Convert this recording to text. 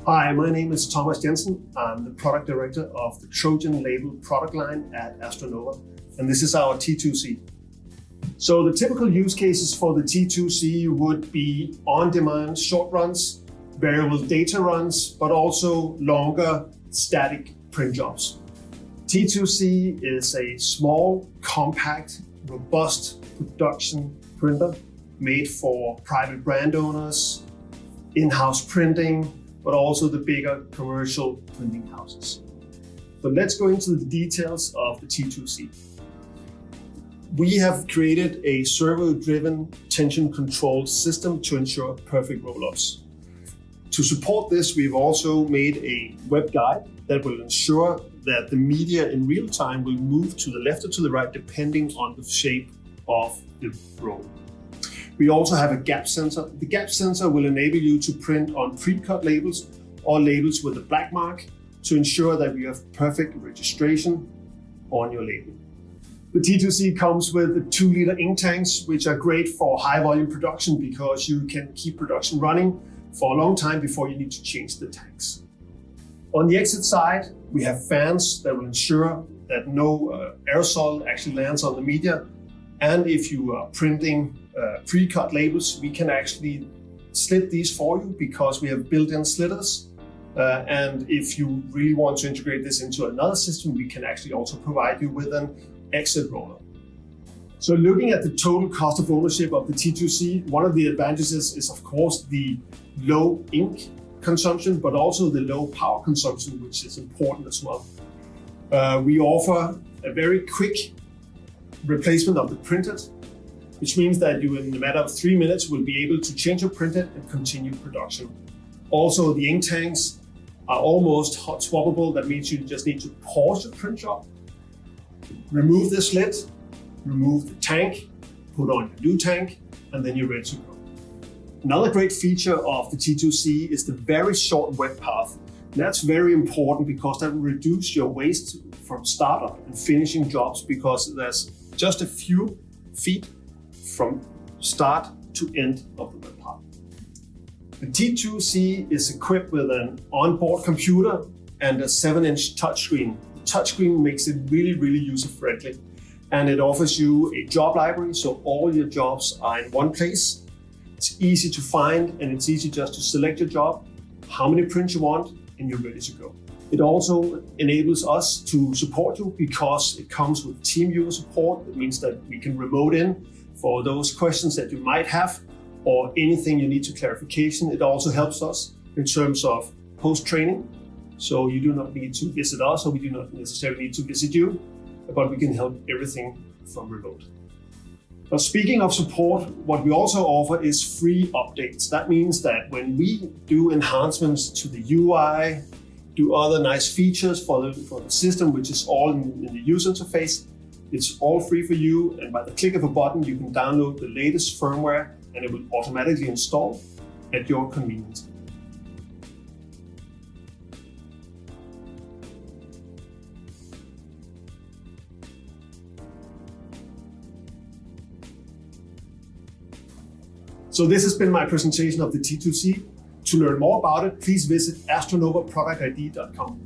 Hi, my name is Thomas Jensen. I'm the product director of the TrojanLabel product line at AstroNova, and this is our T2-C. So the typical use cases for the T2-C would be on-demand short runs, variable data runs, but also longer static print jobs. T2-C is a small, compact, robust production printer made for private brand owners, in-house printing, but also the bigger commercial printing houses. So let's go into the details of the T2-C. We have created a servo-driven tension-controlled system to ensure perfect roll-ups. To support this, we've also made a web guide that will ensure that the media in real time will move to the left or to the right depending on the shape of the roll. We also have a gap sensor. The gap sensor will enable you to print on pre-cut labels or labels with a black mark to ensure that you have perfect registration on your label. The T2-C comes with the 2-liter ink tanks, which are great for high volume production because you can keep production running for a long time before you need to change the tanks. On the exit side, we have fans that will ensure that no aerosol actually lands on the media. And if you are printing pre-cut labels, we can actually slit these for you because we have built-in slitters. And if you really want to integrate this into another system, we can actually also provide you with an exit roller. So looking at the total cost of ownership of the T2-C, one of the advantages is of course the low ink consumption, but also the low power consumption, which is important as well. We offer a very quick replacement of the printed, which means that you in a matter of 3 minutes will be able to change your printed and continue production. Also, the ink tanks are almost hot swappable. That means you just need to pause your print job, remove the slit, remove the tank, put on your new tank, and then you're ready to go. Another great feature of the T2-C is the very short web path. That's very important because that will reduce your waste from startup and finishing jobs because there's just a few feet from start to end of the web path. The T2-C is equipped with an onboard computer and a 7-inch touchscreen. The touchscreen makes it really user-friendly, and it offers you a job library, so all your jobs are in one place. It's easy to find, and it's easy just to select your job, how many prints you want, and you're ready to go. It also enables us to support you because it comes with team viewer support. It means that we can remote in for those questions that you might have or anything you need to clarification. It also helps us in terms of post-training. So you do not need to visit us, or we do not necessarily need to visit you, but we can help everything from remote. Now, speaking of support, what we also offer is free updates. That means that when we do enhancements to the UI, do other nice features for the system, which is all in the user interface, it's all free for you. And by the click of a button, you can download the latest firmware and it will automatically install at your convenience. So this has been my presentation of the T2-C. To learn more about it, please visit astronovaproductid.com.